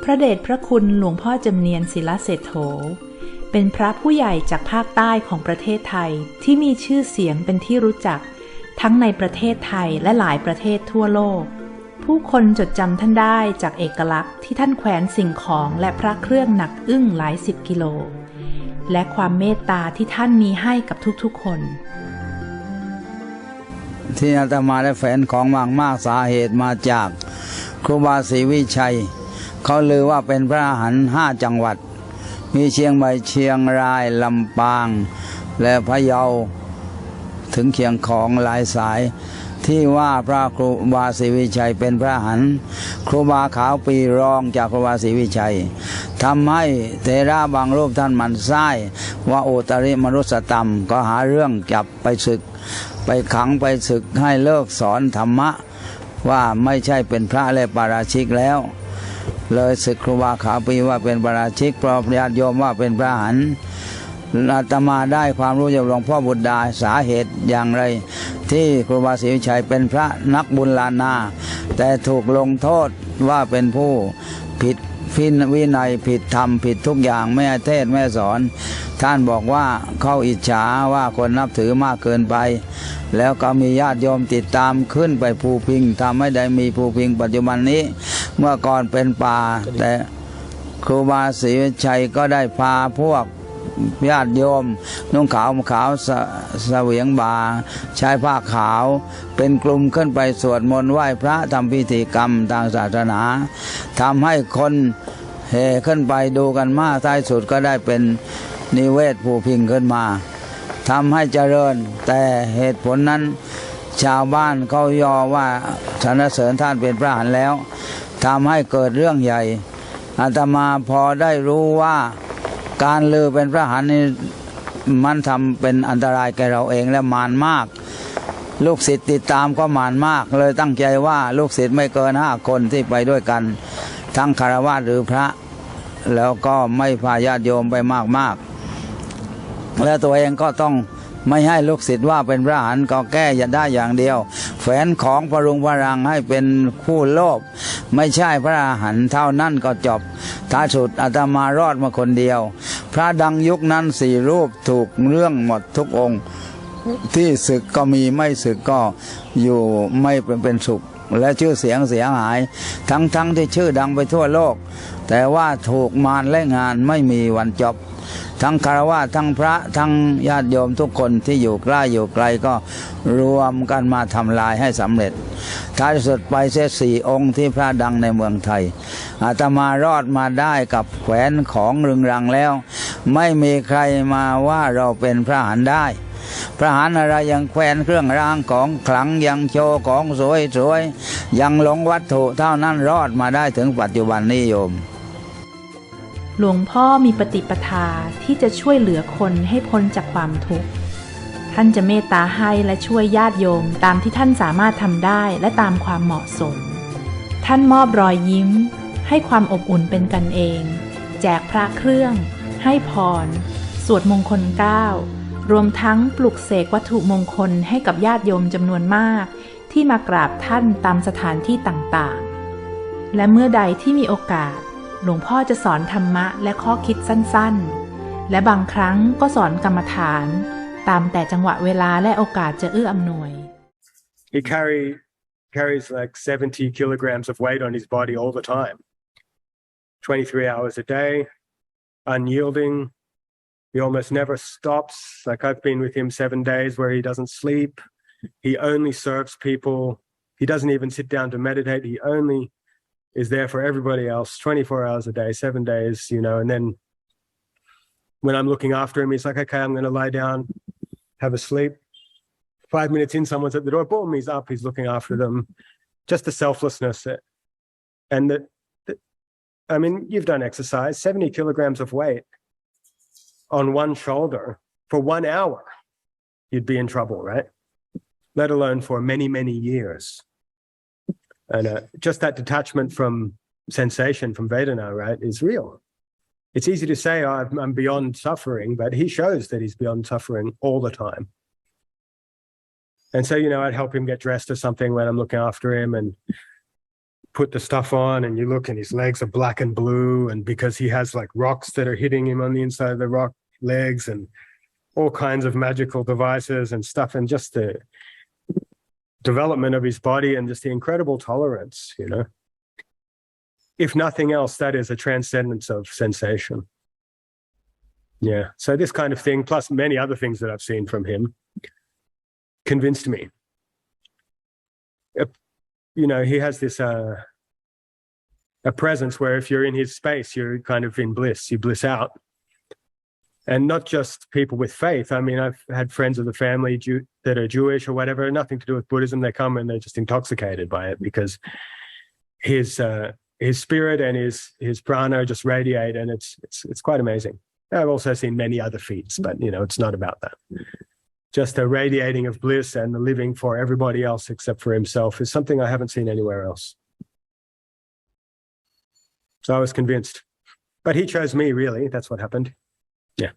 พระเดชพระคุณหลวงพ่อจำเนียนศิลเศรษโธเป็นพระผู้ใหญ่จากภาคใต้ของประเทศไทยที่มีชื่อเสียงเป็นที่รู้จักทั้งในประเทศไทยและหลายประเทศทั่วโลกผู้คนจดจำท่านได้จากเอกลักษณ์ที่ท่านแขวนสิ่งของและพระเครื่องหนักอึ้งหลายสิบกิโลและความเมตตาที่ท่านมีให้กับทุกๆคนที่อาตมาได้แฝงของมากสาเหตุมาจากครูบาศรีวิชัยเขาลือว่าเป็นพระอรหันต์5 จังหวัดมีเชียงใหม่เชียงรายลำปางและพะเยาถึงเชียงของหลายสายที่ว่าพระครูบาศรีวิชัยเป็นพระอรหันต์ครูบาขาวปีรองจากครูบาศรีวิชัยทำให้เถระบางรูปท่านหมั่นไส้ว่าโอตริมนุสธรรมก็หาเรื่องจับไปศึกไปขังไปศึกให้เลิกสอนธรรมะว่าไม่ใช่เป็นพระและปาราชิกแล้วเลยศึกครูบาขาวปีว่าเป็นปาราชิกเพราะญาติโยมว่าเป็นพระอรหันต์อาตมาได้ความรู้จากหลวงพ่อบุตรดาสาเหตุอย่างไรที่ครูบาศรีวิชัยเป็นพระนักบุญลานาแต่ถูกลงโทษว่าเป็นผู้ผิดวินัยผิดธรรมผิดทุกอย่างไม่เทศไม่สอนท่านบอกว่าเขาอิจฉาว่าคนนับถือมากเกินไปแล้วก็มีญาติโยมติดตามขึ้นไปภูพิงทำให้ได้มีภูพิงปัจจุบันนี้เมื่อก่อนเป็นป่าแต่ครูบาศรีวิชัยก็ได้พาพวกญาติโยมนุ่งขาวเสวียงบ่าใช้ผ้าขาวเป็นกลุ่มขึ้นไปสวดมนต์ไหว้พระทำพิธีกรรมทางศาสนาทำให้คนเฮขึ้นไปดูกันมากท้ายสุดก็ได้เป็นนิเวศภูพิงขึ้นมาทำให้เจริญแต่เหตุผลนั้นชาวบ้านเขายอว่าสรรเสริญท่านเป็นพระอรหันต์แล้วทำให้เกิดเรื่องใหญ่อาตมาพอได้รู้ว่าการลือเป็นพระอรหันต์นี่มันทำเป็นอันตรายแก่เราเองและมารมากลูกศิษย์ติดตามก็มารมากเลยตั้งใจว่าลูกศิษย์ไม่เกิน5 คนที่ไปด้วยกันทั้งคฤหัสถ์หรือพระแล้วก็ไม่พาญาติโยมไปมากแล้วตัวเองก็ต้องไม่ให้ลูกศิษย์ว่าเป็นพระอรหันต์ก็แก้อย่าได้อย่างเดียวแฝงของพรุงพรังให้เป็นคู่โลภไม่ใช่พระอรหันต์เท่านั้นก็จบท้ายสุดอาตมารอดมาคนเดียวพระดังยุคนั้น4 รูปถูกเรื่องหมดทุกองค์ที่ศึกก็มีไม่ศึกก็อยู่ไม่เป็นสุขและชื่อเสียงเสียหายทั้งที่ชื่อดังไปทั่วโลกแต่ว่าถูกมารเล่นงานไม่มีวันจบทั้งคฤหัสถ์ทั้งพระทั้งญาติโยมทุกคนที่อยู่ใกล้อยู่ไกลก็รวมกันมาทำลายให้สำเร็จท้ายสุดไปเสีย4 องค์ที่พระดังในเมืองไทยอาตมารอดมาได้กับแขวนของรึงรังแล้วไม่มีใครมาว่าเราเป็นพระอรหันต์ได้พระอรหันต์อะไรยังแขวนเครื่องรางของขลังยังโชว์ของสวยยังหลงวัตถุเท่านั้นรอดมาได้ถึงปัจจุบันนี้โยมหลวงพ่อมีปฏิปทาที่จะช่วยเหลือคนให้พ้นจากความทุกข์ท่านจะเมตตาให้และช่วยญาติโยมตามที่ท่านสามารถทำได้และตามความเหมาะสมท่านมอบรอยยิ้มให้ความอบอุ่นเป็นกันเองแจกพระเครื่องให้พรสวดมงคล9รวมทั้งปลุกเสกวัตถุมงคลให้กับญาติโยมจำนวนมากที่มากราบท่านตามสถานที่ต่างๆและเมื่อใดที่มีโอกาสหลวงพ่อจะสอนธรรมะและข้อคิดสั้นๆและบางครั้งก็สอนกรรมฐานตามแต่จังหวะเวลาและโอกาสจะเอื้ออำนวย He carries like 70 kilograms of weight on his body all the time 23 hours a day unyielding he almost never stops like I've been with him 7 days where he doesn't sleep he only serves people he doesn't even sit down to meditate he only is there for everybody else 24 hours a day 7 days and then when I'm looking after him he's like okay I'm going to lie down have a sleep 5 minutes in someone's at the door boom he's up he's looking after them just the selflessness and that I mean you've done exercise 70 kilograms of weight on one shoulder for 1 hour you'd be in trouble right let alone for many years and just that detachment from sensation from Vedana right is real it's easy to say oh, I'm beyond suffering but he shows that he's beyond suffering all the time and so I'd help him get dressed or something when I'm looking after him and put the stuff on and you look and his legs are black and blue, and because he has like rocks that are hitting him on the inside of the rock legs and all kinds of magical devices and stuff, and just the development of his body and just the incredible tolerance, you know. If nothing else, that is a transcendence of sensation. Yeah. So this kind of thing, plus many other things that I've seen from him, convinced me. You know, he has this a presence where if you're in his space, you're kind of in bliss, you bliss out. And not just people with faith. I mean, I've had friends of the family that are Jewish or whatever, nothing to do with Buddhism. They come and they're just intoxicated by it because his spirit and his prana just radiate, and it's quite amazing. I've also seen many other feats, but you know, it's not about that. Just the radiating of bliss and the living for everybody else except for himself is something I haven't seen anywhere else. So I was convinced. But he chose me, really. That's what happened. Yeah.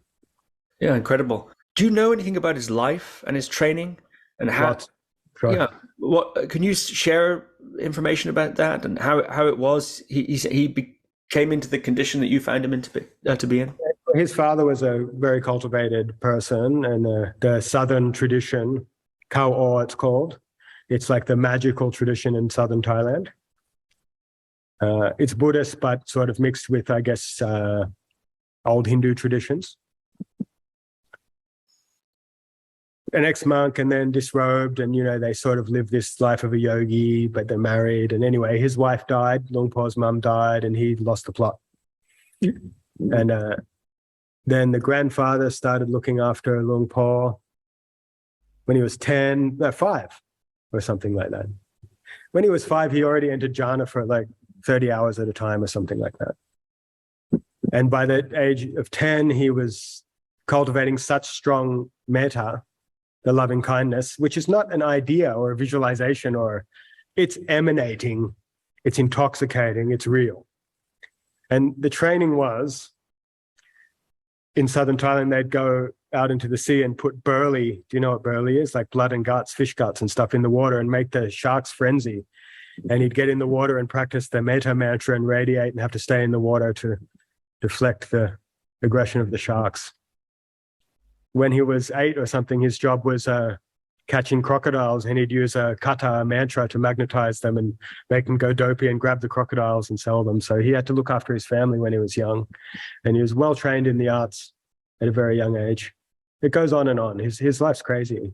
Yeah, incredible. Do you know anything about his life and his training and how? Sure. Yeah. What can you share information about that and how it was? He came into the condition that you found him to be in. His father was a very cultivated person, and the southern tradition, Khao, it's called. It's like the magical tradition in southern Thailand. It's Buddhist, but sort of mixed with, I guess, old Hindu traditions. An ex-monk and then disrobed, and, you know, they sort of live this life of a yogi, but they're married. And anyway, his wife died, Luang Por's mum died, and he lost the plot. And then the grandfather started looking after Luang Por when he was 5 or something like that. When he was 5, he already entered jhana for like 30 hours at a time or something like that. And by the age of 10, he was cultivating such strong metta, the loving kindness, which is not an idea or a visualization, or it's emanating, it's intoxicating, it's real. And the training was, in southern Thailand, they'd go out into the sea and put burley, do you know what burley is? Like blood and guts, fish guts and stuff in the water, and make the sharks frenzy. And he'd get in the water and practice the metta mantra and radiate and have to stay in the water to deflect the aggression of the sharks. When he was 8 or something, his job was catching crocodiles, and he'd use a kata mantra to magnetize them and make them go dopey and grab the crocodiles and sell them. So he had to look after his family when he was young, and he was well trained in the arts at a very young age. It goes on and on. His life's crazy.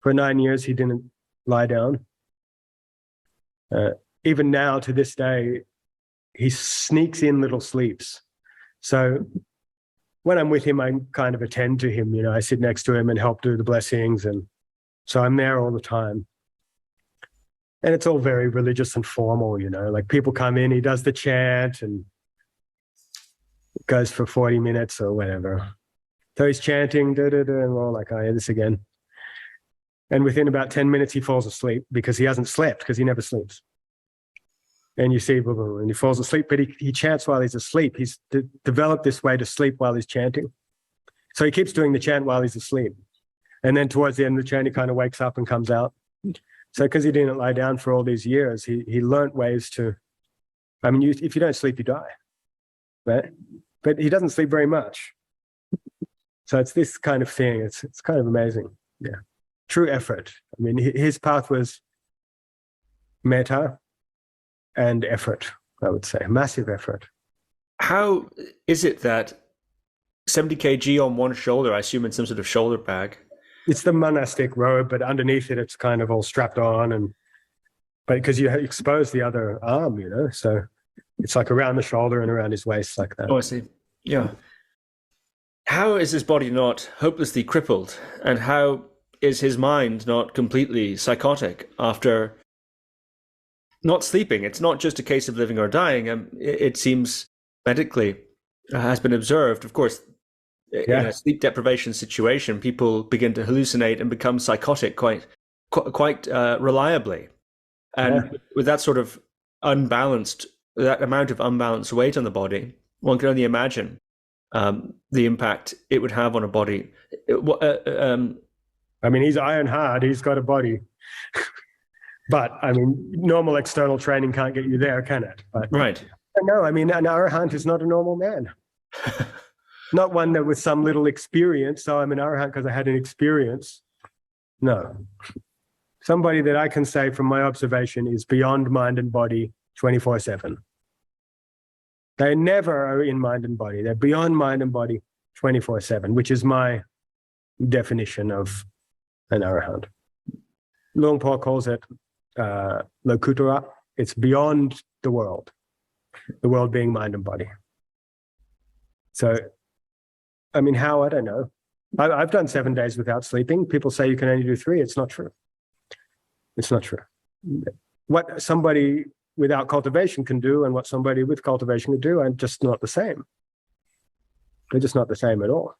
For 9 years, he didn't lie down. Even now, to this day, he sneaks in little sleeps. So when I'm with him, I kind of attend to him. You know, I sit next to him and help do the blessings. And so I'm there all the time. And it's all very religious and formal, you know, like people come in, he does the chant and it goes for 40 minutes or whatever. So he's chanting, and we're all like, oh, yeah, this again. And within about 10 minutes, he falls asleep because he hasn't slept, because he never sleeps. And you see, and he falls asleep, but he chants while he's asleep. He's developed this way to sleep while he's chanting. So he keeps doing the chant while he's asleep. And then towards the end of the chant, he kind of wakes up and comes out. So because he didn't lie down for all these years, he learnt ways to, I mean, if you don't sleep, you die, right? But he doesn't sleep very much. So it's this kind of thing. It's kind of amazing. Yeah. True effort. I mean, his path was metta and effort, I would say. Massive effort. How is it that 70 kg on one shoulder, I assume in some sort of shoulder bag? It's the monastic robe, but underneath it, it's kind of all strapped on, but because you expose the other arm, you know, so it's like around the shoulder and around his waist like that. Oh, I see. Yeah. How is his body not hopelessly crippled, and how is his mind not completely psychotic after not sleeping? It's not just a case of living or dying. It seems medically has been observed, of course. In a sleep deprivation situation, people begin to hallucinate and become psychotic quite reliably. And with that sort of that amount of unbalanced weight on the body, one can only imagine the impact it would have on a body. I mean, he's iron hard. He's got a body. But I mean, normal external training can't get you there, can it? But, Right. no, I mean, an Arhat is not a normal man. Not one that with some little experience. So I'm an Arhat because I had an experience. No. Somebody that I can say from my observation is beyond mind and body 24/7. They never are in mind and body. They're beyond mind and body 24/7, which is my definition of an Arhat. Luang Por calls it Lokutara. It's beyond the world being mind and body. So, I mean, how? I don't know. I've done 7 days without sleeping. People say you can only do 3. It's not true. It's not true. What somebody without cultivation can do and what somebody with cultivation can do are just not the same. They're just not the same at all.